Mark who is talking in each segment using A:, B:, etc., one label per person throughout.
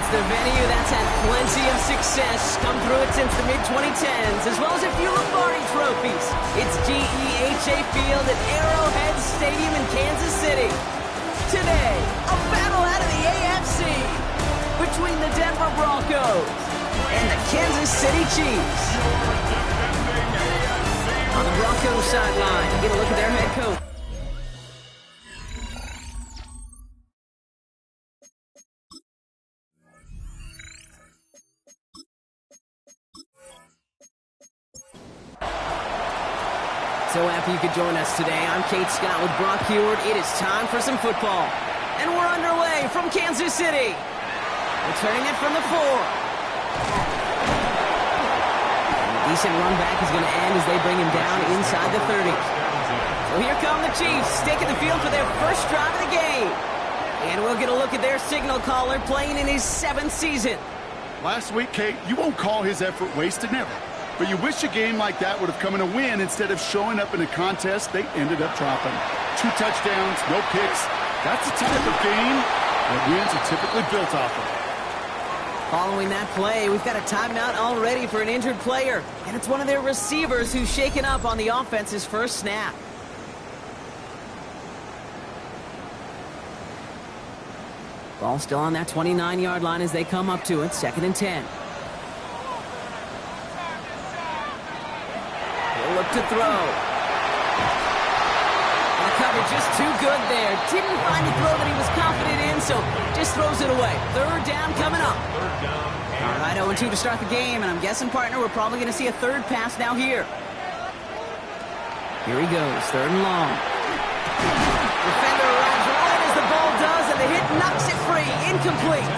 A: the venue that's had plenty of success come through it since the mid-2010s, as well as a few Lombardi trophies. It's GEHA Field at Arrowhead Stadium in Kansas City. Today, a battle out of the AFC between the Denver Broncos and the Kansas City Chiefs. On the Broncos sideline, get a look at their head coach. So happy you could join us today. I'm Kate Scott with Brock Huard. It is time for some football. And we're underway from Kansas City. Returning it from the 4. And a decent run back is going to end as they bring him down inside the 30. So here come the Chiefs, taking the field for their first drive of the game. And we'll get a look at their signal caller playing in his 7th season.
B: Last week, Kate, you won't call his effort wasted, never. But you wish a game like that would have come in a win instead of showing up in a contest they ended up dropping. 2 touchdowns, no picks. That's the type of game that wins are typically built off of.
A: Following that play, we've got a timeout already for an injured player. And it's one of their receivers who's shaken up on the offense's first snap. Ball still on that 29-yard line as they come up to it, 2nd and 10. Look to throw. And the coverage just too good there. Didn't find a throw that he was confident in, so just throws it away. 3rd down coming up. All right, 0-2 to start the game, and I'm guessing, partner, we're probably going to see a 3rd pass now here. Here he goes, 3rd and long. Defender arrives right as the ball does, and the hit knocks it free. Incomplete.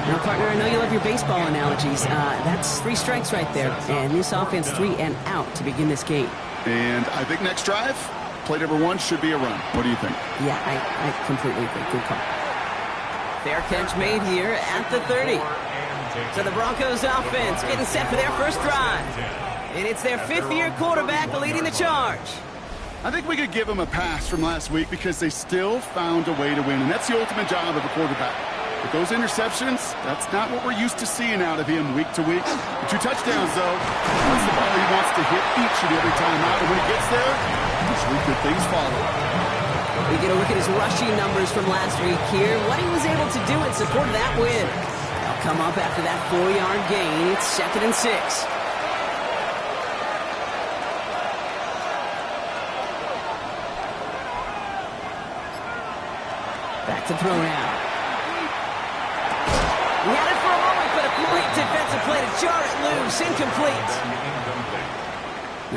A: Now, partner, I know you love your baseball analogies. That's 3 strikes right there. And this offense, 3 and out to begin this game.
B: And I think next drive, play number 1 should be a run. What do you think?
A: Yeah, I completely agree. Good call. Fair catch made here at the 30. So the Broncos offense getting set for their first drive. And it's their 5th-year quarterback leading the charge.
B: I think we could give him a pass from last week because they still found a way to win. And that's the ultimate job of a quarterback. With those interceptions, that's not what we're used to seeing out of him week to week. The 2 touchdowns, though, that's the ball he wants to hit each and every time out. And when he gets there, usually good things follow.
A: We get a look at his rushing numbers from last week here. What he was able to do in support of that win. They'll come up after that 4-yard gain. It's 2nd and 6. Back to throw now. He had it for a moment, but a great defensive play to jar it loose. Incomplete.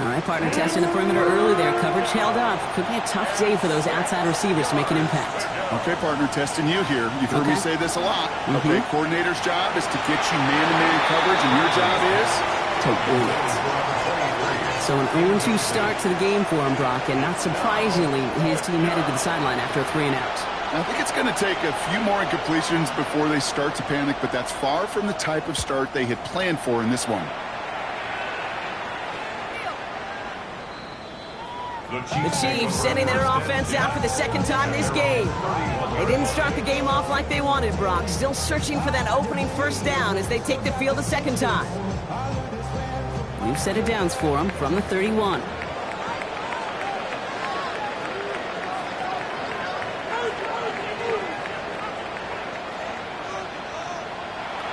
A: All right, partner, testing the perimeter early there. Coverage held up. Could be a tough day for those outside receivers to make an impact.
B: Okay, partner, testing you here. You've heard me say this a lot. Okay, coordinator's job is to get you man-to-man coverage, and your job is to win it. So an 0-2 start to the game for him, Brock, and not surprisingly, his team headed to the sideline after a 3-and-out. I think it's going to take a few more incompletions before they start to panic, but that's far from the type of start they had planned for in this one.
A: The Chiefs sending their offense out for the 2nd time this game. They didn't start the game off like they wanted, Brock. Still searching for that opening 1st down as they take the field a 2nd time. New set of downs for them from the 31.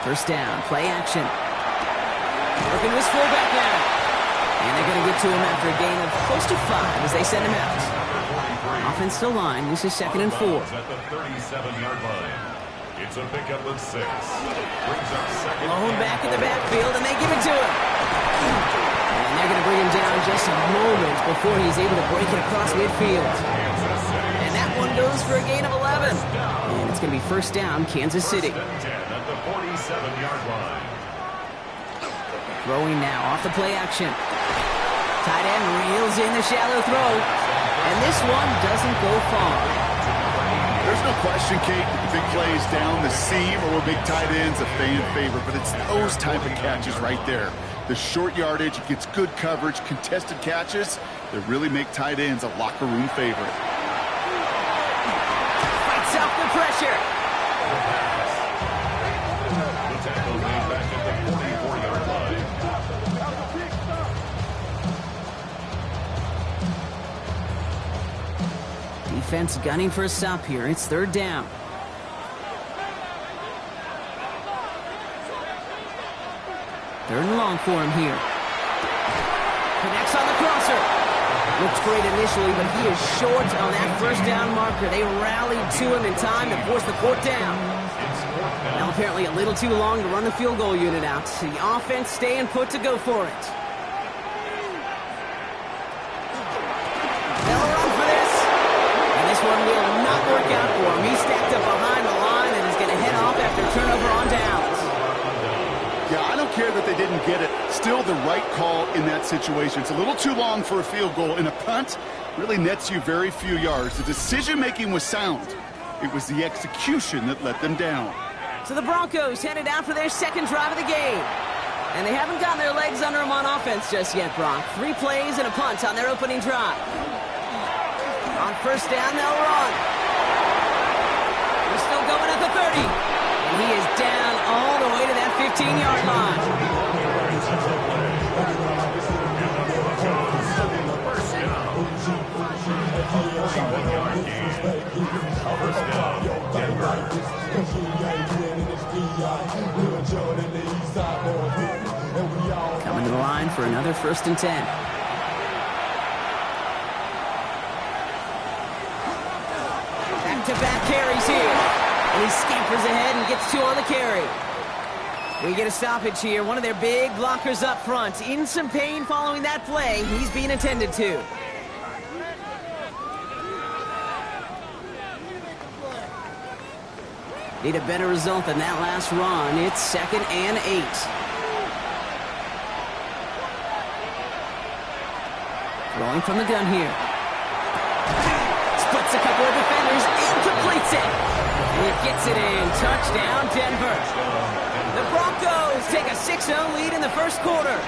A: First down, play action. Working to his fullback now. And they're going to get to him after a gain of close to 5 as they send him out. Offense still line. This is 2nd and 4.
C: At the 37-yard line. It's a pickup of 6.
A: Blown back in the backfield, and they give it to him. And they're going to bring him down just a moment before he's able to break it across midfield. And that one goes for a gain of 11. And it's going to be 1st down, Kansas City.
C: 47-yard line.
A: Throwing now off the play action. Tight end reels in the shallow throw. And this one doesn't go far.
B: There's no question, Kate, the big plays down the seam or big tight ends a fan favorite, but it's those type of catches right there. The short yardage, it gets good coverage, contested catches that really make tight ends a locker room favorite.
A: Fights off the pressure. Offense gunning for a stop here. It's third down. Third and long for him here. Connects on the crosser. Looks great initially, but he is short on that first down marker. They rallied to him in time to force the fourth down. Now apparently a little too long to run the field goal unit out. The offense staying put to go for it. They'll run for this. And this one will not work out for him. He's stacked up behind the line and is going to head off after turnover on downs.
B: Yeah, I don't care that they didn't get it. Still the right call in that situation. It's a little too long for a field goal, and a punt really nets you very few yards. The decision-making was sound. It was the execution that let them down.
A: So the Broncos headed out for their second drive of the game. And they haven't gotten their legs under them on offense just yet, Brock. 3 plays and a punt on their opening drive. On first down, they'll run. They're still going at the 30. And he is down all the way to that 15-yard line. Coming to the line for another 1st and 10. Back-to-back carries here. And he scampers ahead and gets 2 on the carry. We get a stoppage here. One of their big blockers up front. In some pain following that play. He's being attended to. Need a better result than that last run. It's 2nd and 8. Throwing from the gun here. Splits a couple of defenders and completes it. And he gets it in. Touchdown, Denver. The Broncos take a 6-0 lead in the first quarter.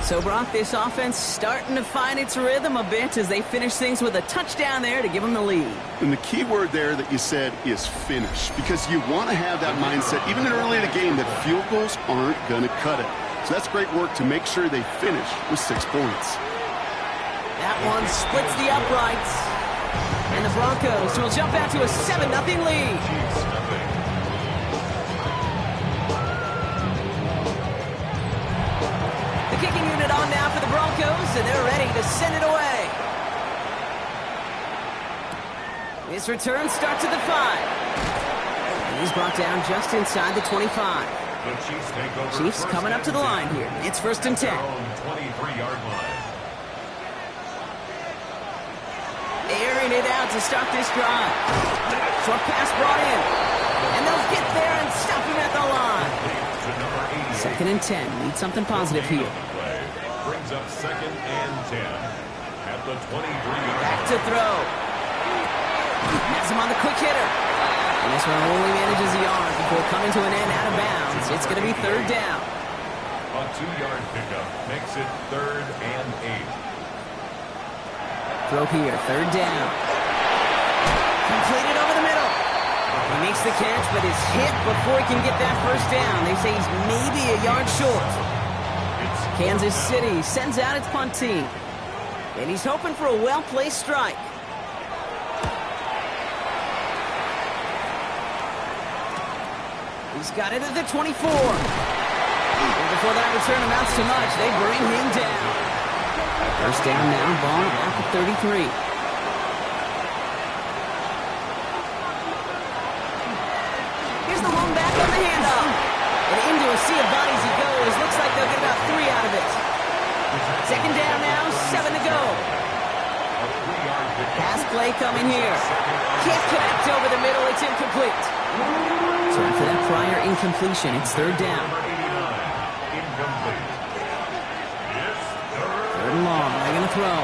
A: So, Brock, this offense starting to find its rhythm a bit as they finish things with a touchdown there to give them the lead.
B: And the key word there that you said is finish, because you want to have that mindset, even early in the game, that field goals aren't going to cut it. So that's great work to make sure they finish with 6 points.
A: That one splits the uprights. And the Broncos will jump out to a 7-0 lead. Kicking unit on now for the Broncos, and they're ready to send it away. This return starts at the 5. And he's brought down just inside the 25.
C: The
A: Chiefs coming up to the line here. It's 1st and 10.
C: 23-yard line.
A: Airing it out to start this drive. Short pass brought in. And they'll get there and stop him at the line. 2nd and 10. Need something positive here.
C: Brings up 2nd and 10 at the 23-yard.
A: Back to throw. Has him on the quick hitter. And this one only manages a yard before coming to an end out of bounds. It's going to be 3rd down.
C: A 2-yard pickup makes it 3rd and 8.
A: Throw here, 3rd down. Completed over the middle. He makes the catch, but is hit before he can get that first down. They say he's maybe a yard short. Kansas City sends out its punt team. And he's hoping for a well-placed strike. He's got it at the 24. And before that return amounts to much, they bring him down. First down now, ball at the 33. Here's the one back on the handoff. And into a sea of bodies he goes. Looks like they'll get about 3 out of it. 2nd down now, 7 to go. Pass play coming here. Can't connect over the middle, it's incomplete. So after that prior incompletion, it's 3rd down. 3rd and long, they're going to throw.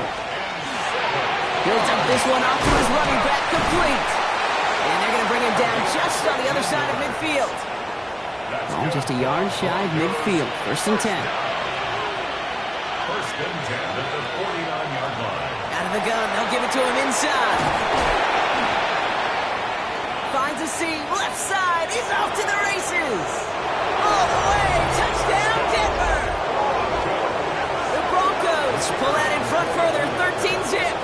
A: He'll dump this one off to his running back, complete. And they're going to bring him down just on the other side of midfield. Ball just a yard shy of midfield. 1st and 10.
C: 1st and 10 at the 49-yard line.
A: Out of the gun, they'll give it to him inside. Finds a seam, left side, he's off to the races. All the way, touchdown Denver. The Broncos pull that in front further, 13-zip.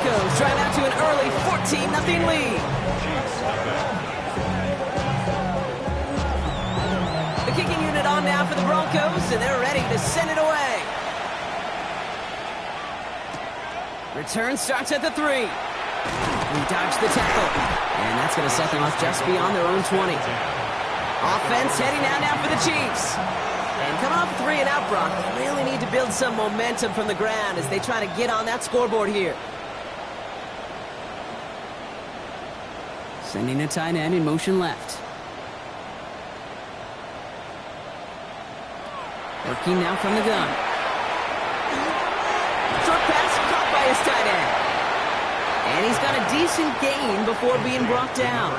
A: Broncos drive out to an early 14-0 lead. The kicking unit on now for the Broncos, and they're ready to send it away. Return starts at the 3. We dodge the tackle, and that's going to set them off just beyond their own 20. Offense heading out now for the Chiefs. And coming off 3 and out, Brock, they really need to build some momentum from the ground as they try to get on that scoreboard here. Sending a tight end in motion left. Working now from the gun. Short pass caught by his tight end. And he's got a decent gain before being brought down.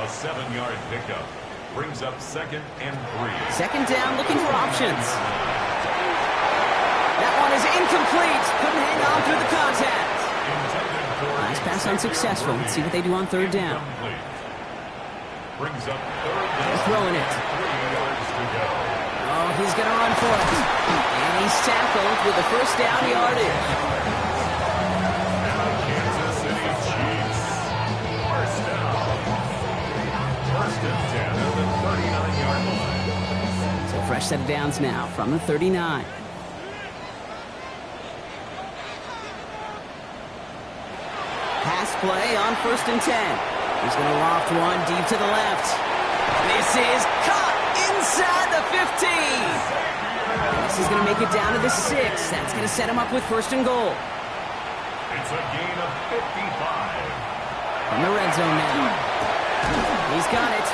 C: A 7-yard pickup brings up 2nd and 3.
A: Second down, looking for options. That one is incomplete. Couldn't hang on through the contact. Nice pass unsuccessful. Let's see what they do on 3rd down.
C: Brings up 3rd down.
A: They're throwing it.
C: 3 yards to go.
A: Oh, he's going to run for it. And he's tackled with the first down yardage.
C: Kansas City Chiefs. First down. 1st and 10 at the 39-yard line.
A: So fresh set of downs now from the 39. Pass play on 1st and 10. He's going to loft one deep to the left. This is caught inside the 15. This is going to make it down to the 6. That's going to set him up with 1st and goal.
C: It's a gain of 55.
A: From the red zone now. He's got it.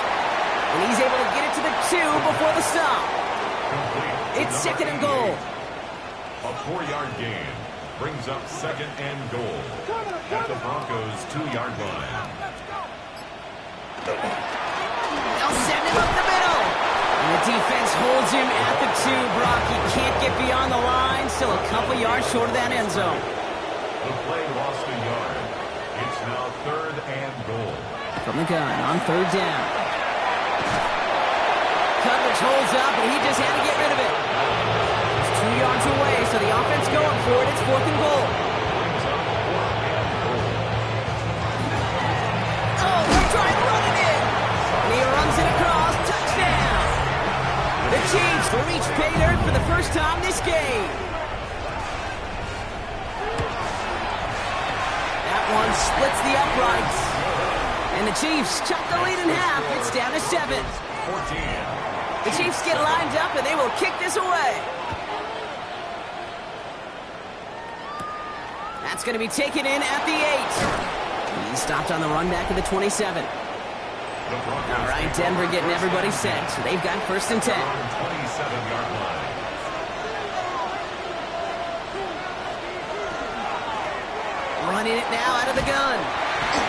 A: And he's able to get it to the 2 before the stop. It's 2nd and goal.
C: A 4-yard gain brings up 2nd and goal at the Broncos' 2-yard line.
A: They'll send him up the middle. And the defense holds him at the 2, Brock. He can't get beyond the line. Still a couple yards short of that end zone.
C: The play lost a yard. It's now 3rd and goal.
A: From the gun on 3rd down. Coverage holds up, and he just had to get rid of it. It's 2 yards away, so the offense going for it. It's 4th and goal. Oh, they're trying to run it in. And he runs it across. Touchdown. The Chiefs reach pay dirt for the first time this game. That one splits the uprights. And the Chiefs chop the lead in half. It's down to 7.
C: 14.
A: The Chiefs get lined up, and they will kick this away. That's going to be taken in at the 8. He stopped on the run back of the 27. All right, Denver getting everybody set. So they've got 1st and 10.
C: 27-yard line.
A: Running it now out of the gun.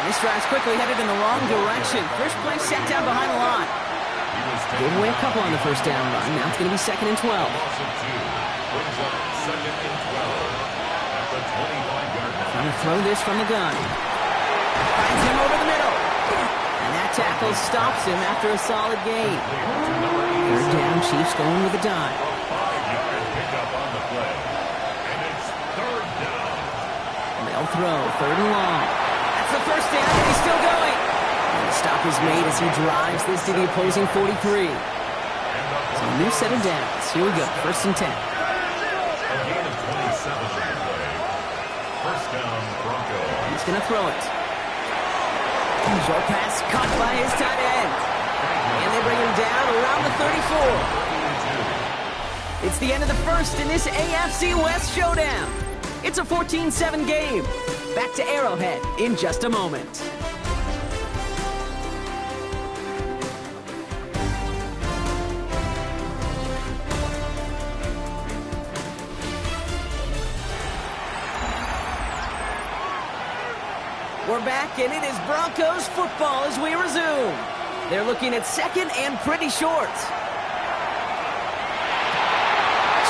A: This drive's quickly headed in the wrong direction. First play set down behind the line. Gave away a couple on the first down run. Now it's going to be 2nd and 12.
C: Loss of 2 brings up 2nd and 12 at the 25-yard line.
A: Trying to throw this from the gun. Finds him over the middle. And that tackle stops him after a solid gain. 3rd down, Chiefs going with a dive.
C: A 5-yard pickup on the play. And it's 3rd down.
A: And they'll throw 3rd and long. That's the first down, and he's still going. And the stop is made as he drives this to the opposing 43. So a new set of downs. Here we go, 1st and 10.
C: A gain of 27 on the play. First down, Broncos.
A: He's going to throw it. Short pass caught by his tight end. And they bring him down around the 34. It's the end of the first in this AFC West showdown. It's a 14-7 game. Back to Arrowhead in just a moment. We're back, and it is Broncos football as we resume. They're looking at 2nd and pretty short.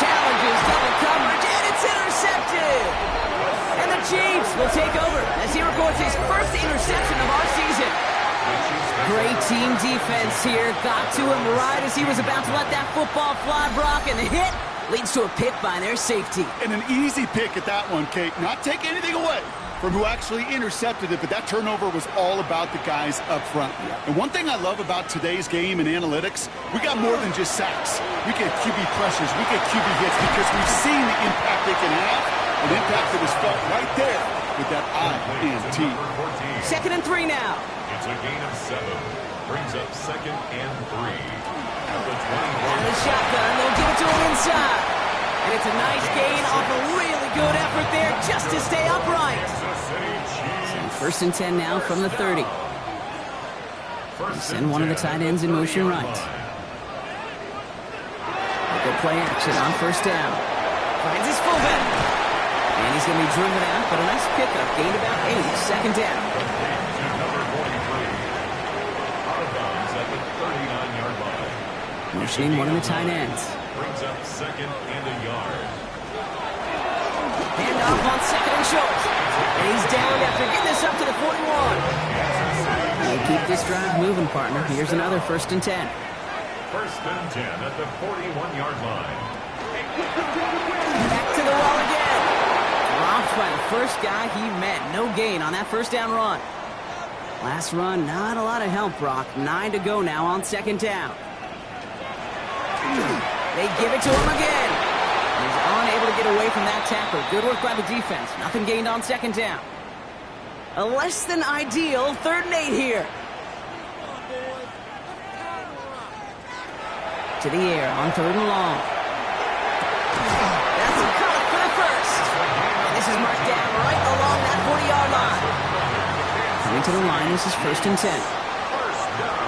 A: Challenges double coverage, and it's intercepted. And the Chiefs will take over as he records his first interception of our season. Great team defense here. Got to him right as he was about to let that football fly, Brock, and the hit Leads to a pick by their safety.
B: And an easy pick at that one, Kate. Not take anything away from who actually intercepted it, but that turnover was all about the guys up front. And one thing I love about today's game and analytics, we got more than just sacks. We get QB pressures, we get QB hits because we've seen the impact they can have, an impact that was felt right there with that INT.
A: 2nd and 3 now.
C: It's a gain of 7. Brings up 2nd and 3. At the 20.
A: And the shotgun, they'll give it to him inside. And it's a nice gain off a really good effort there just to stay upright. So 1st and 10 now from the 30. Send one of the tight ends in motion right. Go play action on 1st down. Finds his fullback. And he's going to be driven out, but a nice pickup. Gained about 8. 2nd down.
C: Number 43. Out of bounds at the 39-yard line.
A: Motioning one of the tight ends.
C: Brings up 2nd and a yard.
A: Hand off on 2nd and short. And he's down after getting this up to the 41. We'll keep this drive moving, partner. Here's another 1st and 10.
C: 1st and 10 at the 41-yard line.
A: Back to the wall again. Dropped by the first guy he met. No gain on that 1st down run. Last run, not a lot of help, Brock. 9 to go now on 2nd down. They give it to him again. He's unable to get away from that tackle. Good work by the defense. Nothing gained on 2nd down. A less than ideal 3rd and 8 here. To the air on 3rd and long. That's a cut for the 1st. And this is marked down right along that 40-yard line. Coming to the line, this is 1st and 10.
C: 1st down.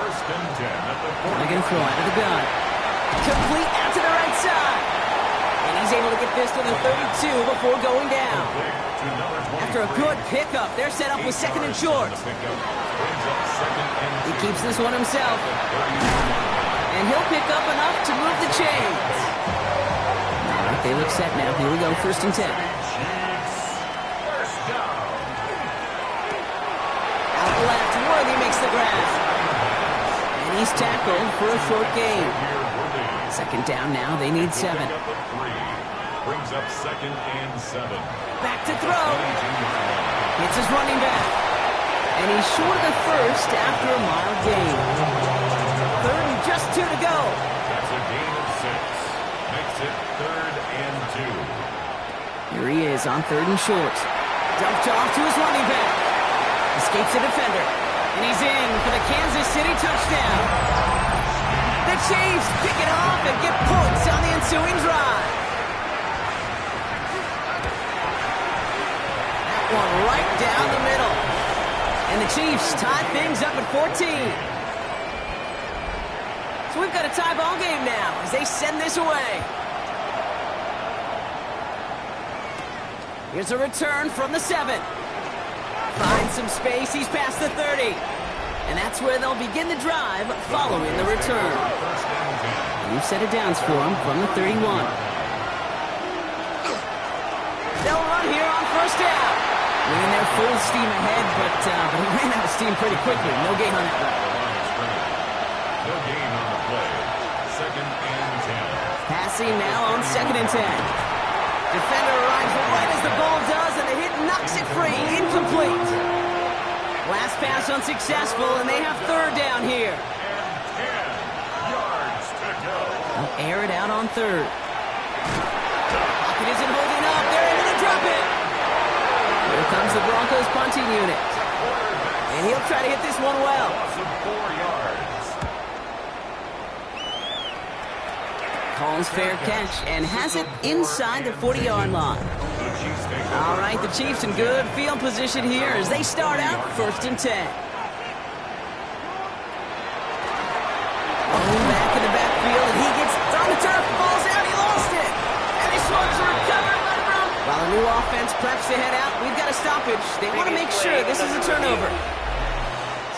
C: 1st and 10 at the 40.
A: They're going to throw out of the gun. Complete out to the right side. And he's able to get this to the 32 before going down. After a good pickup, they're set up with 2nd and short. He keeps this one himself. And he'll pick up enough to move the chains. All right, they look set now. Here we go, 1st and 10. Out left, Worthy makes the grab. And he's tackled for a short gain. 2nd down now, they need 7.
C: Brings up 2nd and 7.
A: Back to throw. It's his running back. And he's short of the 1st after a mild gain. 3rd and just 2 to go.
C: That's a gain of 6. Makes it 3rd and 2.
A: Here he is on 3rd and short. Dumped off to his running back. Escapes the defender. And he's in for the Kansas City touchdown. The Chiefs pick it off and get points on the ensuing drive. That one right down the middle. And the Chiefs tie things up at 14. So we've got a tie ball game now as they send this away. Here's a return from the 7. Finds some space. He's past the 30. And that's where they'll begin the drive following the return. We've set it down for him from the 31. They'll run here on 1st down. Winning their full steam ahead, but he ran out of steam pretty quickly. No gain on that run.
C: No gain on the play. 2nd and 10.
A: Passing now on 2nd and 10. Defender arrives right as the ball does, and the hit knocks it free. Incomplete. Last pass unsuccessful, and they have 3rd down here.
C: And 10 yards to go.
A: They'll air it out on 3rd. Pocket isn't holding up. They're able to drop it. Here comes the Broncos punting unit. And he'll try to hit this one well.
C: Loss of 4 yards.
A: Calls fair catch and has it inside the 40-yard line. All right, the Chiefs in good field position here as they start out 1st and 10. Oh, back in the backfield, and he gets on the turf, falls out, he lost it. And this one's recovered by Brown. While the new offense preps to head out, we've got a stoppage. They want to make sure this is a turnover.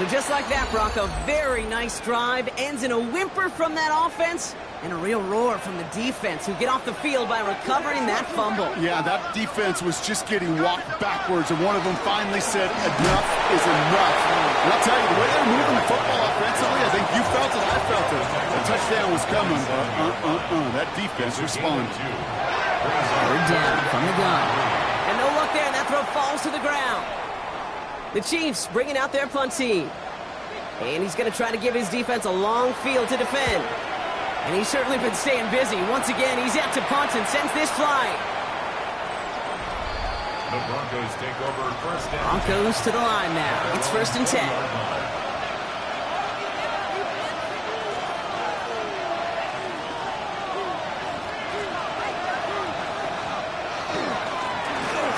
A: So just like that, Brock, a very nice drive ends in a whimper from that offense. And a real roar from the defense, who get off the field by recovering that fumble.
B: Yeah, that defense was just getting walked backwards, and one of them finally said, enough is enough. And I'll tell you, the way they're moving the football offensively, I think you felt it, I felt it. The touchdown was coming, but that defense responded.
A: Third down from the gun. And no luck there, and that throw falls to the ground. The Chiefs bringing out their punt team. And he's going to try to give his defense a long field to defend. And he's certainly been staying busy. Once again, he's out to punt and sends this flying.
C: The Broncos take over first down.
A: Broncos to the line now. It's 1st and 10.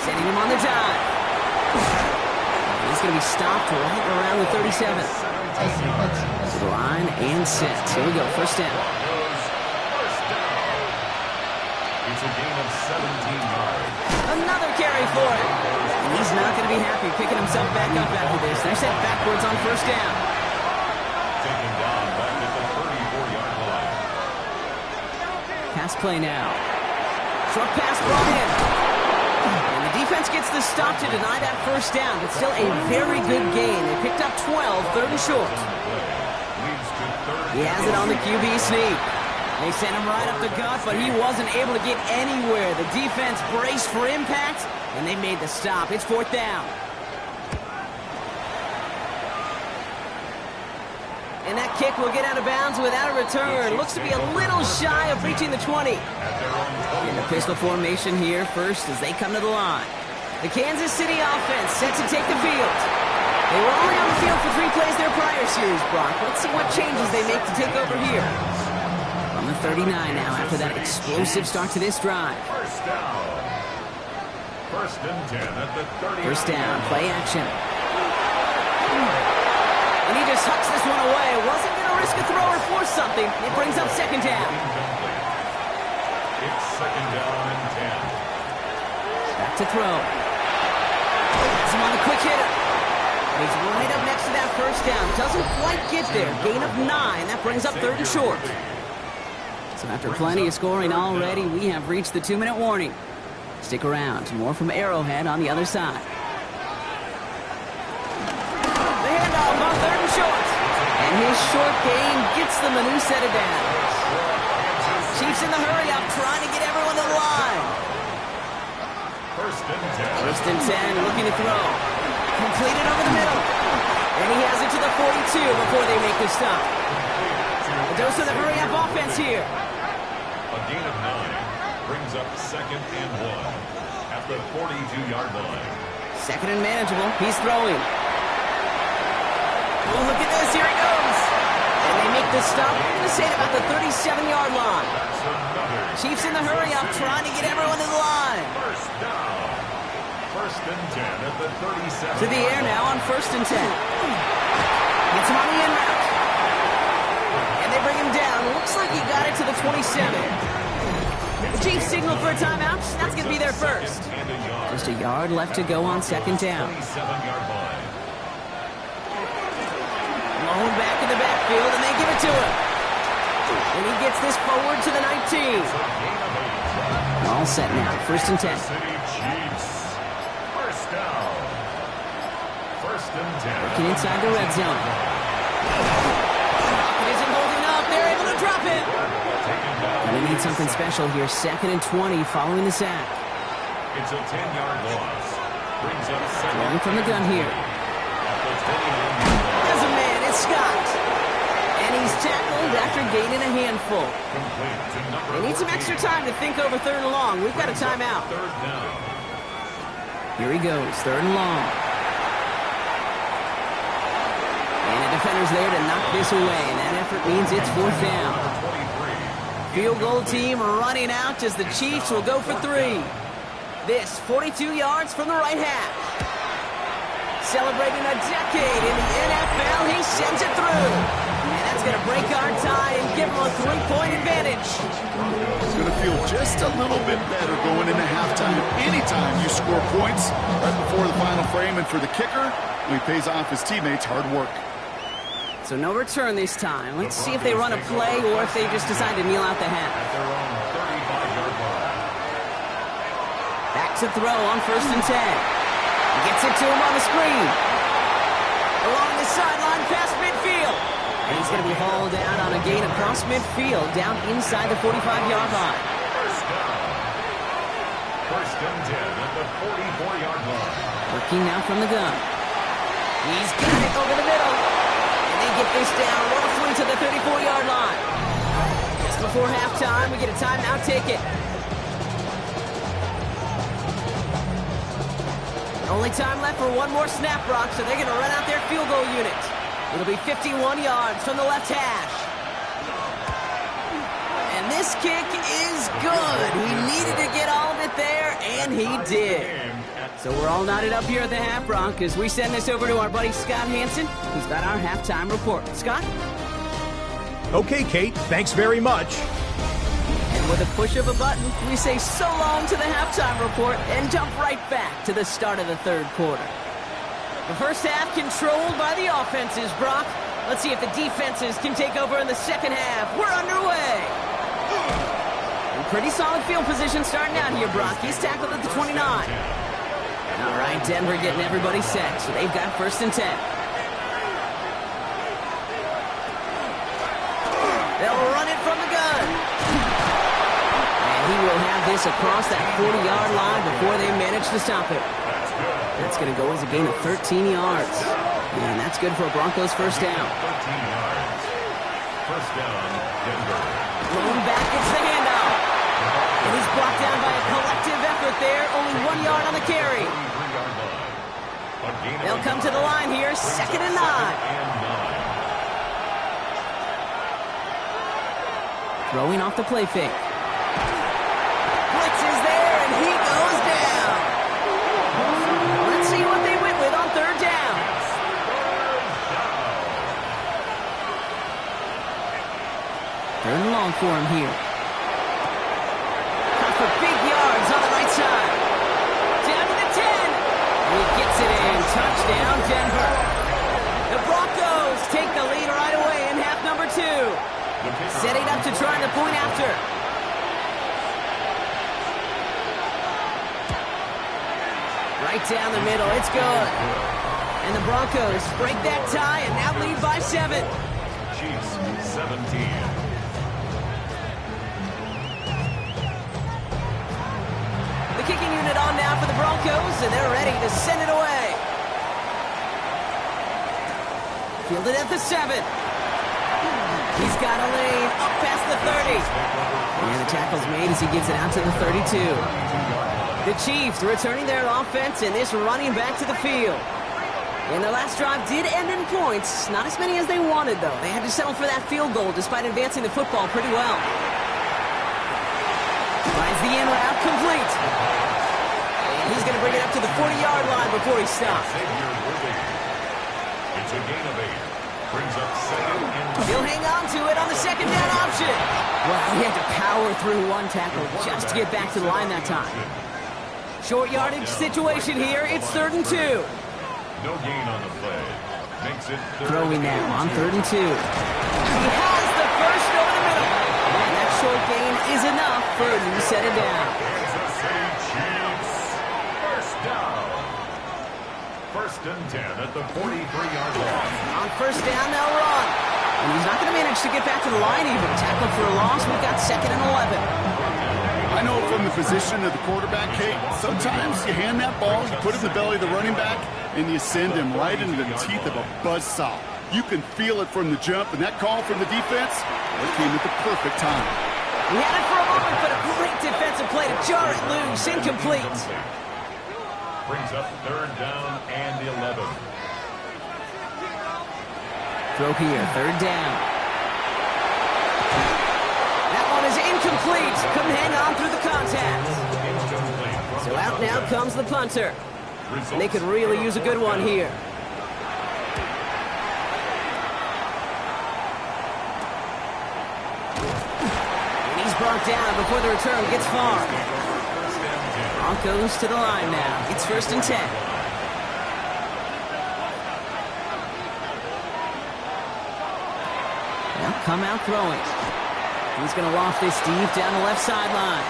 A: Sending him on the dive. He's going to be stopped right around the 37. To the line and set. Here we go, first down.
C: It's a gain of 17 yards.
A: Another carry for him. And he's not going to be happy picking himself back up after this. They're set backwards on first down.
C: Taken down back at the 34-yard line.
A: Pass play now. Short pass brought in. And the defense gets the stop to deny that first down, but still a very good gain. They picked up 12, third and short. He has it on the QB sneak. They sent him right up the gut, but he wasn't able to get anywhere. The defense braced for impact, and they made the stop. It's 4th down. And that kick will get out of bounds without a return. Looks to be a little shy of reaching the 20. In the pistol formation here first as they come to the line. The Kansas City offense set to take the field. They were only on the field for 3 plays their prior series, Brock. Let's see what changes they make to take over here. From the 39 now after that explosive start to this drive.
C: First down. 1st and 10 at the 30.
A: First down, play action. And he just hucks this one away. Wasn't going to risk a throw or force something. It brings up 2nd down.
C: It's 2nd down and 10.
A: Back to throw. Gets him on the quick hitter. He's right up next to that first down. Doesn't quite get there. Gain of 9. That brings up 3rd and short. So after plenty of scoring already, we have reached the 2-minute warning. Stick around. More from Arrowhead on the other side. The handoff on 3rd and short. And his short gain gets them a new set of downs. Chiefs in the hurry up, trying to get everyone to the line.
C: 1st and 10.
A: 1st and 10, looking to throw. Completed over the middle. And he has it to the 42 before they make the stop. A dose of the hurry-up offense here.
C: A gain of 9 brings up 2nd and 1 at the 42-yard line.
A: 2nd and manageable. He's throwing. Oh, look at this. Here he goes. And they make the stop. We're going to say it about the 37-yard line. Chiefs in the hurry-up, trying to get everyone to the line.
C: First down. 1st and 10 at the 37.
A: To the air now on 1st and 10. Gets him on the in route. And they bring him down. Looks like he got it to the 27. The Chiefs signal for a timeout. That's going to be their first. Just a yard left to go on 2nd down.
C: 27-yard line.
A: Blown back in the backfield, and they give it to him. And he gets this forward to the 19. All set now. 1st and 10.
C: City Chiefs. First down. 1st and 10.
A: Working inside the red zone. It isn't holding up. They're able to drop it. And they need something special here. 2nd and 20 following the sack.
C: It's a 10-yard loss. Brings up 2nd.
A: Going from the gun here.
C: At the 29-yard
A: There's a man. It's Scott. And he's tackled after gaining a handful.
C: complete to number
A: They need some
C: 14.
A: extra time to think over 3rd and long. We've got a timeout.
C: 3rd down.
A: Here he goes. 3rd and long. And the defender's there to knock this away. And that effort means it's 4th down.
C: 23.
A: Field goal team running out as the Chiefs will go for 3. This 42 yards from the right half. Celebrating a decade in the NFL, he sends it through. And that's going to break our tie and give him a 3-point advantage.
B: It's going to feel just a little bit better going into halftime. Anytime you score points right before the final frame, and for the kicker, he pays off his teammates' hard work.
A: So no return this time. Let's see if they run a play or if they just decide to kneel out the half.
C: At their own 35-yard line.
A: Back to throw on 1st and 10. He gets it to him on the screen. Along the sideline past midfield. And he's going to be hauled out on a gain across midfield down inside the 45-yard line.
C: First down. 1st and 10 at the 44-yard line.
A: Working now from the gun. He's got it over the middle. And they get this down roughly to the 34-yard line. Just before halftime, we get a timeout ticket. Only time left for one more snap, Brock, so they're going to run out their field goal unit. It'll be 51 yards from the left hash. And this kick is good. He needed to get all of it there, and he did. So we're all knotted up here at the half, Brock, as we send this over to our buddy Scott Hansen, who's got our halftime report. Scott?
D: Okay, Kate, thanks very much.
A: And with a push of a button, we say so long to the halftime report and jump right back to the start of the 3rd quarter. The first half controlled by the offenses, Brock. Let's see if the defenses can take over in the 2nd half. We're underway. And pretty solid field position starting out here, Brock. He's tackled at the 29. All right, Denver getting everybody set, so they've got 1st and 10. They'll run it from the gun. And he will have this across that 40-yard line before they manage to stop it. That's going to go as a gain of 13 yards. And that's good for a Broncos 1st down.
C: 13 yards. 1st down, Denver.
A: Going back, it's the handoff. And he's brought down by a collective effort there. Only 1 yard on the carry. They'll come to the line here, 2nd and 9. Throwing off the play fake. Blitz is there, and he goes down. Let's see what they went with on 3rd down. Third and long for him here. Cut for big yards on the right side. Down to the 10. And he gets it in. Touchdown, Denver. The Broncos take the lead right away in half number 2. Setting up to try the point after. Right down the middle. It's good. And the Broncos break that tie and now lead by 7.
C: Chiefs 17.
A: The kicking unit on now for the Broncos, and they're ready to send it away. Fielded at the 7. He's got a lane up past the 30. And the tackle's made as he gives it out to the 32. The Chiefs returning their offense and this running back to the field. And their last drive did end in points. Not as many as they wanted, though. They had to settle for that field goal despite advancing the football pretty well. Finds the in route complete. And he's going to bring it up to the 40-yard line before he stops.
C: It's a gain of 8. Brings up 2nd and 2.
A: He'll hang on to it on the 2nd down option. Well, he had to power through one tackle just to get back to the line that time. Short yardage situation here. It's 3rd and 2.
C: No gain on the play. Makes it
A: Throwing now on 3rd and 2. He has the first over the middle. And that short gain is enough for a new set of down.
C: Kansas City Chiefs. 1st down. 1st and 10 at the 43-yard line.
A: On 1st down, they'll run. And he's not going to manage to get back to the line even. Tackled for a loss. We've got 2nd and 11.
B: I know from the position of the quarterback, Kate, sometimes you hand that ball, you put it in the belly of the running back, and you send him right into the teeth of a buzzsaw. You can feel it from the jump, and that call from the defense, it came at the perfect time.
A: He had it for a moment, but a great defensive play to jar it loose. Incomplete.
C: Brings up 3rd down and 11.
A: Throw here, 3rd down. That one is incomplete. Couldn't hang on through the contact. So out now comes the punter. And they could really use a good one here. And he's brought down before the return gets far. Broncos to the line now. It's 1st and 10. Now come out throwing. He's going to loft this deep down the left sideline.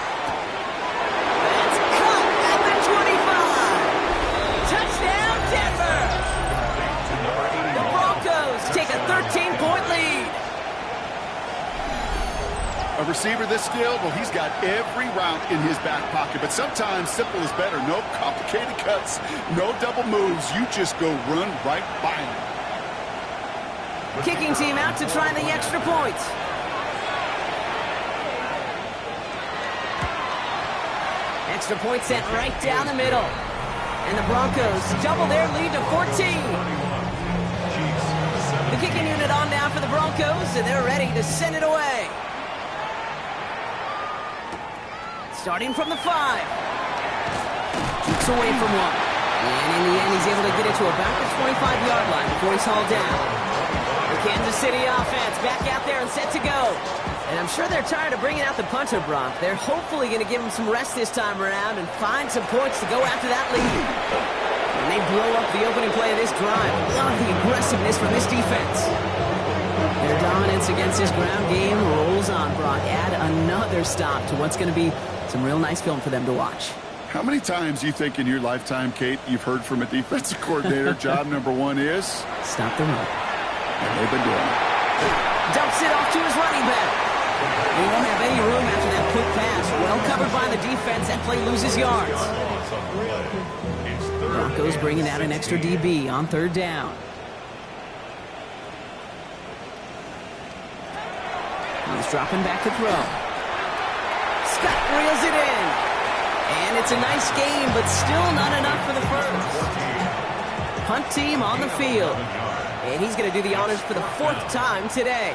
A: That's caught at the 25. Touchdown, Denver. The Broncos take a 13-point lead.
B: A receiver this skilled, well, he's got every route in his back pocket, but sometimes simple is better. No complicated cuts, no double moves. You just go run right by him.
A: Kicking team out to try the extra point. Extra point sent right down the middle. And the Broncos double their lead to 14. The kicking unit on now for the Broncos, and they're ready to send it away. Starting from the 5. Keeps away from one. And in the end, he's able to get it to about the 25-yard line before he's hauled down. The Kansas City offense back out there and set to go. And I'm sure they're tired of bringing out the punter, Brock. They're hopefully going to give him some rest this time around and find some points to go after that lead. And they blow up the opening play of this drive. Love the aggressiveness from this defense. Their dominance against this ground game rolls on, Brock. Add another stop to what's going to be some real nice film for them to watch.
B: How many times do you think in your lifetime, Kate, you've heard from a defensive coordinator, job number one is?
A: Stop the run.
B: And they've been doing it.
A: Dumps it off to his running back. He won't have any room after that quick pass. Well covered by the defense. That play loses yards. Broncos bringing out an extra DB on third down. He's dropping back to throw. Scott reels it in. And it's a nice game, but still not enough for the first. Punt team on the field. And he's going to do the honors for the 4th time today.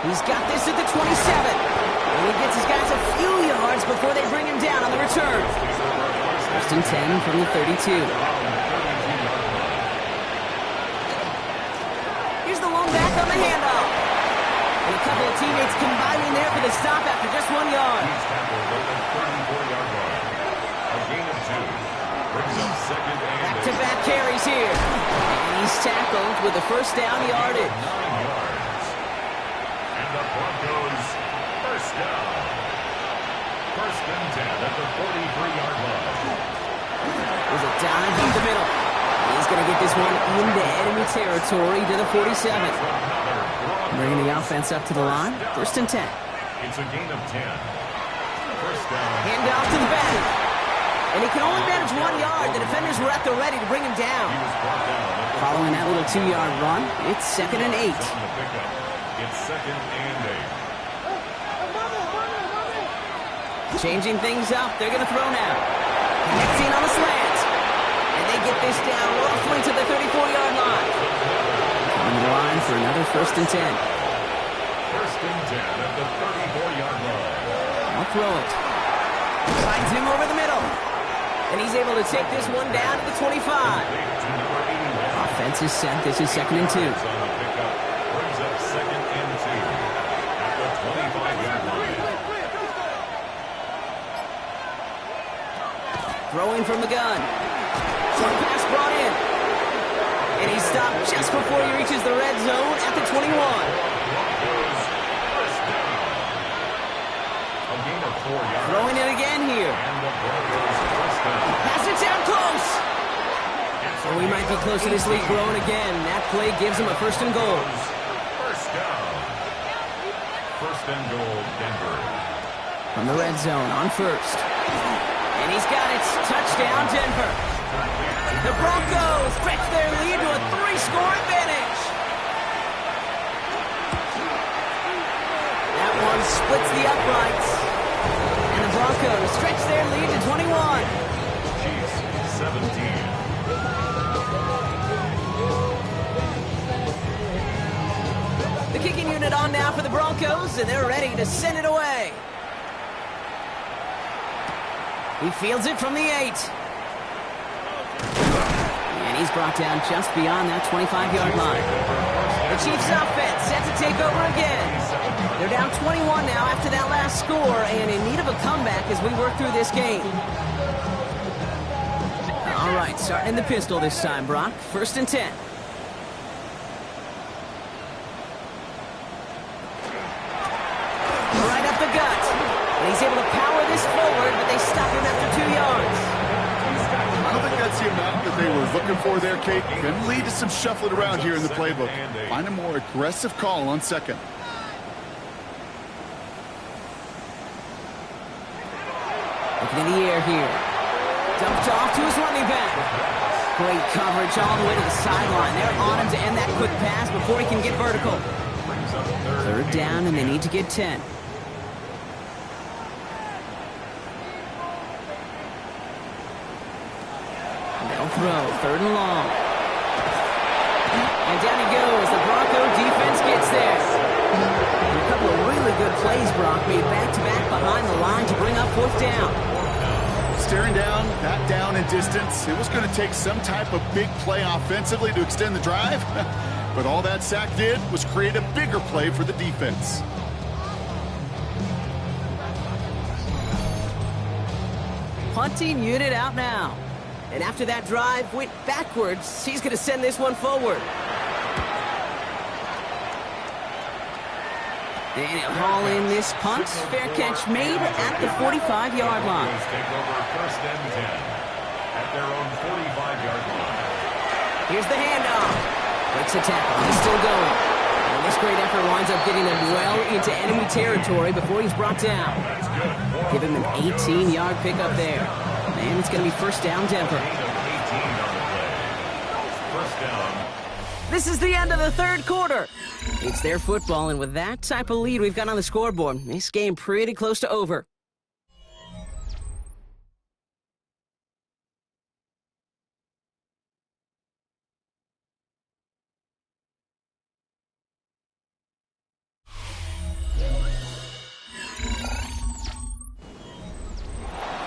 A: He's got this at the 27. And he gets his guys a few yards before they bring him down on the return. First and 10 from the 32. Here's the lone back on the handoff. And a couple of teammates combining there for the stop after just 1 yard. Back-to-back carries here. And he's tackled with the first down yardage.
C: And the Broncos first down. First and 10 at the 43-yard line.
A: There's a dive up the middle. He's going to get this one into enemy territory to the 47. Bringing the offense up to the line. First and 10.
C: It's a gain of 10. First down.
A: Hand off to the back. And he can only manage 1 yard. The defenders were at the ready to bring him down. Following that little 2-yard run, it's 2nd and 8.
C: It's 2nd and 8.
A: Changing things up. They're going to throw now. Connecting on the slant. And they get this down roughly to the 34-yard line. On the line for another first and 10.
C: First and 10 at the 34-yard line.
A: I'll throw it. Finds him over the middle. And he's able to take this one down to the 25. Offense is set. This is 2nd and 2.
C: Brings up 2nd and 2 at the 25-yard line.
A: Throwing from the gun. Short pass brought in. And he's stopped just before he reaches the red zone at the 21. Throwing it again here. Pass it down close. So we might be close to this lead growing again. That play gives him a first and goal.
C: First down. First and goal, Denver.
A: From the red zone on first. And he's got it. Touchdown, Denver. The Broncos stretch their lead to a 3-score advantage. That one splits the uprights. And the Broncos stretch their lead to 21.
C: Chiefs 17.
A: The kicking unit on now for the Broncos, and they're ready to send it away. He fields it from the 8. And he's brought down just beyond that 25-yard line. The Chiefs offense set to take over again. They're down 21 now after that last score and in need of a comeback as we work through this game. All right, Starting in the pistol this time, Brock. 1st and 10. Right up the gut. And he's able to power this forward, but they stop him after 2 yards.
B: I don't think that's the amount that they were looking for there, Kate. Can lead to some shuffling around here in the playbook. Find a more aggressive call on 2nd.
A: Looking in the air here. Dumped off to his running back. Great coverage all the way to the sideline. They're on him to end that quick pass before he can get vertical. 3rd down, and they need to get 10. They'll throw. 3rd and long. And down he goes. The Bronco defense gets there. And a couple of really good plays, Brock, made back-to-back behind the line to bring up 4th down.
B: Staring down, that down in distance. It was going to take some type of big play offensively to extend the drive. But all that sack did was create a bigger play for the defense.
A: Punting unit out now. And after that drive went backwards, he's going to send this one forward. And he'll haul in this punt. Fair catch made at the 45-yard line.
C: Take over 1st and 10 at their own 45-yard line.
A: Here's the handoff. Breaks a tackle. He's still going. And this great effort winds up getting him well into enemy territory before he's brought down. Give him an 18-yard pickup there. And it's going to be 1st down, Denver.
C: 18 on the play. 1st down.
A: This is the end of the 3rd quarter. It's their football, and with that type of lead we've got on the scoreboard, this game pretty close to over.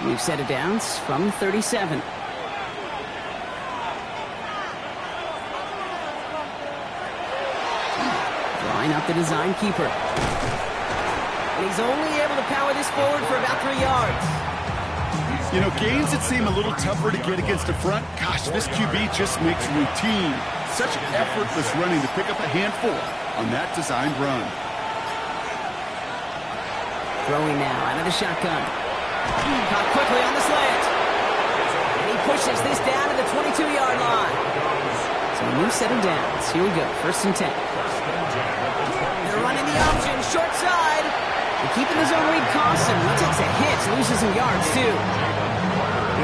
A: We've set it down from 37. Drawing up the design keeper. And he's only able to power this forward for about 3 yards.
B: You know, games that seem a little tougher to get against the front, gosh, this QB just makes routine. Such effortless running to pick up a handful on that designed run.
A: Throwing now out of the shotgun. Caught quickly on the slant. And he pushes this down to the 22-yard line. So a new set of downs. Here we go, 1st and 10. They're running the option, short side. And keeping his own read costs him. He takes a hit, loses some yards, too.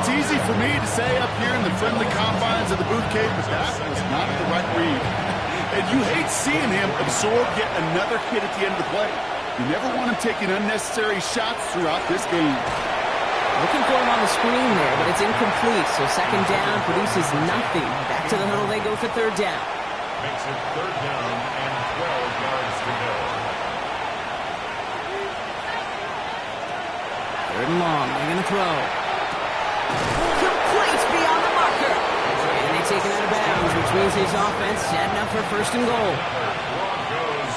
B: It's easy for me to say up here in the friendly confines of the booth cave, but that was not the right read. And you hate seeing him absorb yet another hit at the end of the play. You never want him taking unnecessary shots throughout this game.
A: Looking for him on the screen there, but it's incomplete. So 2nd down produces nothing. Back to the huddle they go for 3rd down.
C: Makes it 3rd down and 12 yards to go.
A: 3rd and long. They're going to throw. Complete beyond the marker. And they take it out of bounds, which means his offense setting up for 1st and goal.
C: Broncos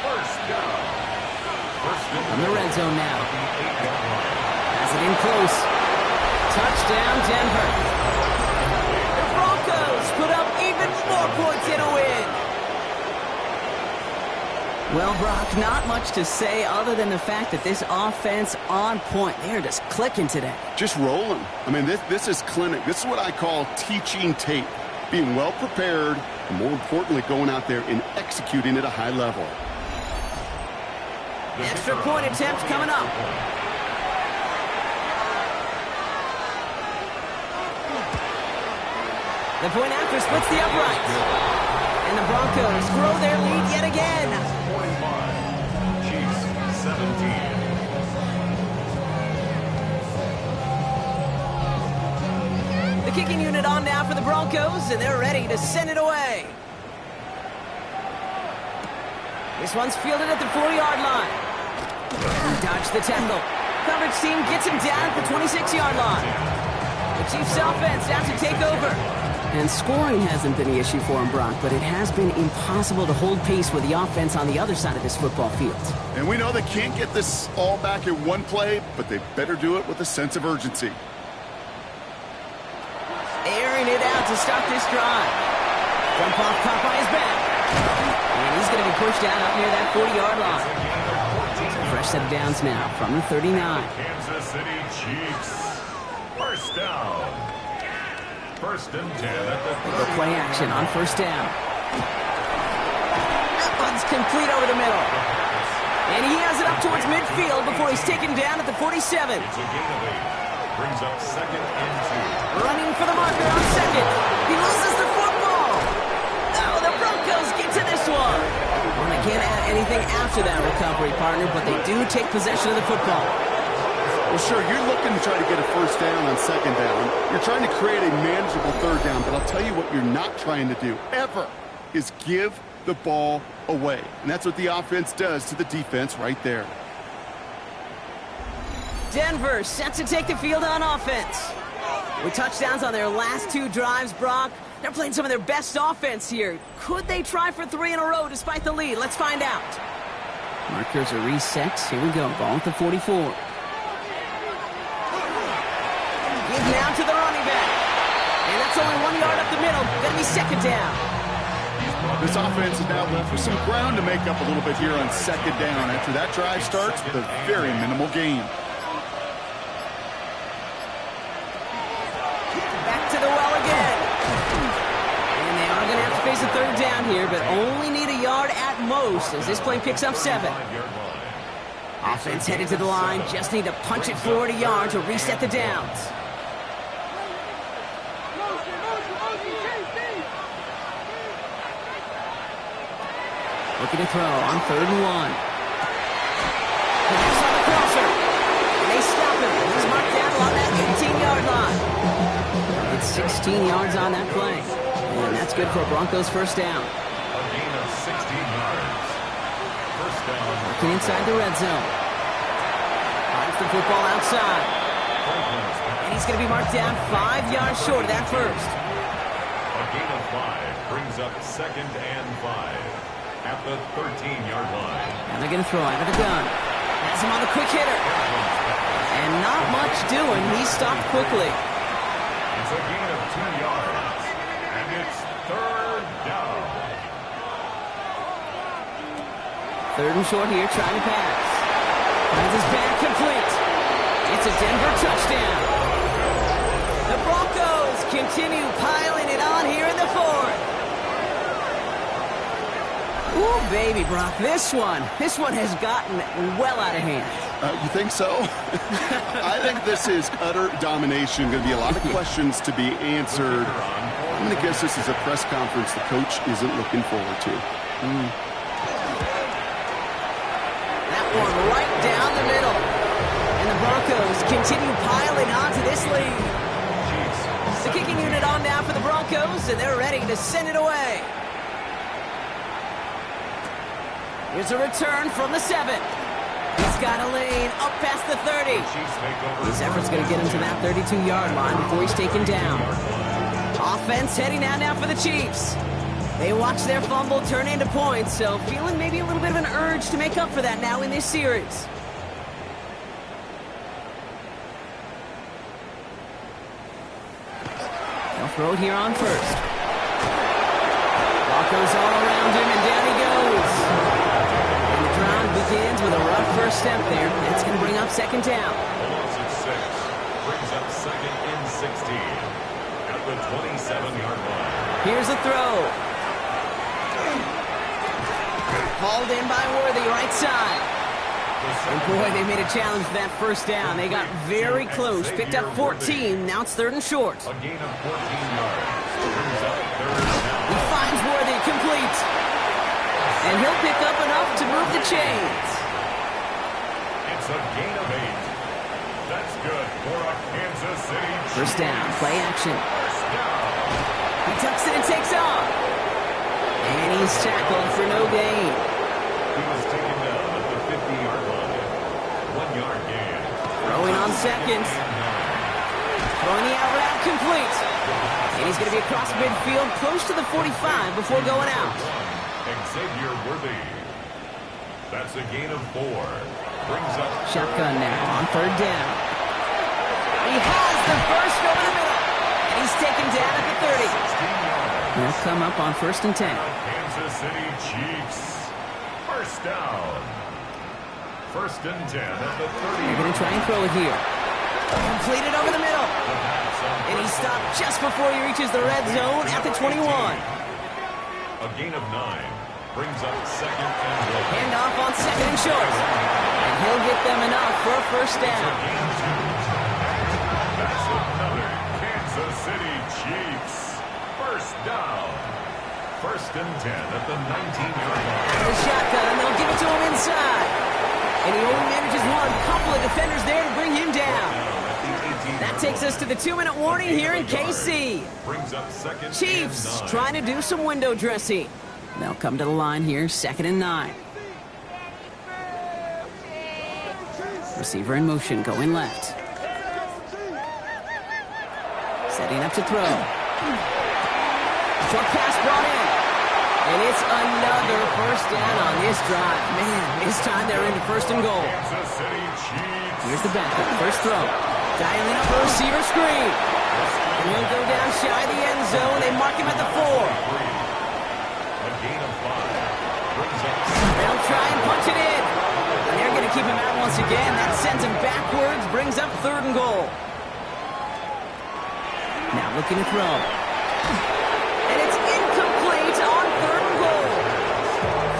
C: 1st down.
A: From the red zone now. Has it in close. Touchdown, Denver. The Broncos put up even more points in a win. Well, Brock, not much to say other than the fact that this offense on point. They're just clicking today.
B: Just rolling. I mean, this is clinic. This is what I call teaching tape. Being well prepared, and more importantly, going out there and executing at a high level.
A: Extra point attempt coming up. The point after splits the uprights. And the Broncos grow their lead yet again.
C: 45. Chiefs 17.
A: The kicking unit on now for the Broncos, and they're ready to send it away. This one's fielded at the 4-yard line. Dodge the tackle. Coverage team gets him down at the 26-yard line. The Chiefs offense out to take over. And scoring hasn't been the issue for him, Brock, but it has been impossible to hold pace with the offense on the other side of this football field.
B: And we know they can't get this all back in one play, but they better do it with a sense of urgency.
A: Airing it to start this drive. Jump off caught by his back. And he's going to be pushed out up near that 40-yard line. So fresh set of downs now from the 39.
C: Kansas City Chiefs. First down. First and 10 at the 30.
A: The play action on first down. That one's complete over the middle. And he has it up towards midfield before he's taken down at the 47.
C: It's a gain of 8. Brings up second and 2.
A: Running for the marker on second. He loses the football. Oh, the Broncos get to this one. Well, they can't add anything after that recovery, partner, but they do take possession of the football.
B: Well, sure, you're looking to try to get a first down on second down. You're trying to create a manageable third down, but I'll tell you what you're not trying to do, ever, is give the ball away. And that's what the offense does to the defense right there.
A: Denver set to take the field on offense. With touchdowns on their last 2 drives, Brock, they're playing some of their best offense here. Could they try for 3 in a row despite the lead? Let's find out. Markers are reset. Here we go. Ball at the 44. Give now to the running back. And that's only 1 yard up the middle. Going to be second down.
B: This offense is now left with some ground to make up a little bit here on second down after that drive starts with a very minimal gain.
A: Back to the well again. And they are going to have to face a third down here, but only need a yard at most as this play picks up 7. Offense headed to the line. Just need to punch it forward a yard to reset the downs. Looking to throw on 3rd and 1. Pass on the crosser. And they stop him. He's marked down along that 18-yard line. It's 16 yards on that play. And that's good for a Broncos first down.
C: A gain of 16 yards. First down.
A: Working inside the red zone. Finds the football outside. And he's going to be marked down 5 yards short of that first.
C: A gain of 5 brings up second and 5. At the 13-yard line.
A: And they're going to throw out of the gun. Has him on the quick hitter. And not much doing. He stopped quickly.
C: It's a gain of 2 yards. And it's third down.
A: 3rd and short here, trying to pass. Finds his back complete. It's a Denver touchdown. The Broncos continue piling it on here in the 4th. Ooh, baby, Brock, this one has gotten well out of hand.
B: You think so? I think this is utter domination. Going to be a lot of questions to be answered. I'm going to guess this is a press conference the coach isn't looking forward to.
A: That one right down the middle. And the Broncos continue piling on to this lead. The kicking unit on now for the Broncos, and they're ready to send it away. Here's a return from the 7. He's got a lane up past the 30. His effort's going to get him to that 32-yard line before he's taken down. Offense heading out now for the Chiefs. They watch their fumble turn into points, so feeling maybe a little bit of an urge to make up for that now in this series. They'll throw it here on first. Broncos all around him, and down he goes. Begins with a rough first step there. That's going to bring up second down.
C: A loss of 6 brings up second and 16 at the 27-yard line.
A: Here's a throw. Hauled in by Worthy, right side. And boy, they made a challenge for that first down. They got very close. Picked up 14. Now it's 3rd and short.
C: A gain of 14 yards. Brings up third down.
A: He finds Worthy, complete. And he'll pick up enough to move the chains.
C: It's a gain of 8. That's good for a Kansas City Chiefs.
A: First down, play action.
C: First down.
A: He tucks it and takes off. And he's tackled for no gain.
C: He was taken down at the 50-yard line. 1-yard gain.
A: Throwing on second. Throwing the out route complete. And he's going to be across midfield close to the 45 before going out.
C: Xavier Worthy. That's a gain of 4. Brings up
A: Shotgun now on 3rd down. He has the first over the middle. And he's taken down at the 30. They'll come up on 1st and 10.
C: Kansas City Chiefs. First down. 1st and 10 at the 30.
A: They're going to try and throw it here. Completed over the middle. And he stopped just before he reaches the red zone at the 21.
C: A gain of 9 brings up 2nd and 1.
A: Handoff on 2nd and short. And he'll get them enough for a 1st down.
C: That's another Kansas City Chiefs. 1st down. 1st and 10 at the 19-yard line.
A: The shotgun, they'll give it to him inside. And he only manages one. Couple of defenders there to bring him down. That takes us to the 2-minute warning here in KC.
C: Brings up 2nd
A: Chiefs
C: and 9.
A: trying to do some window dressing. They'll come to the line here, 2nd and 9. Receiver in motion, going left. Setting up to throw. Short pass brought in. And it's another 1st down on this drive. Man, this time they're into 1st and goal.
C: Kansas City Chiefs.
A: Here's the backup, 1st throw. Dialing up a receiver screen. And he'll go down shy of the end zone. They mark him at the 4.
C: A gain of 5 brings up.
A: They'll try and punch it in. And they're going to keep him out once again. That sends him backwards, brings up 3rd and goal. Now looking to throw. And it's incomplete on 3rd and goal.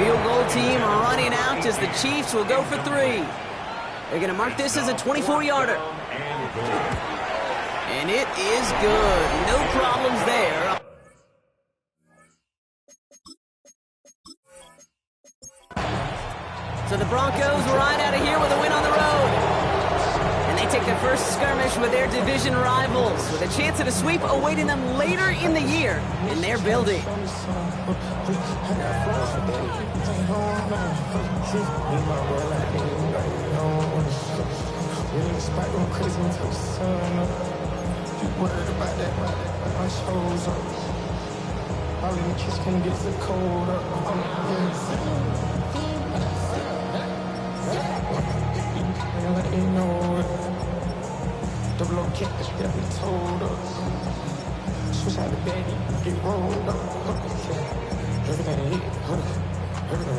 A: Field goal team running out as the Chiefs will go for 3. They're going to mark this as a 24-yarder. And it is good. No problems there. So the Broncos ride out of here with a win on the road. And they take their first skirmish with their division rivals, with a chance at a sweep awaiting them later in the year in their building.
E: Double O cash, that we told us. Switch out the baby, get rolled up. Everything hit, everything,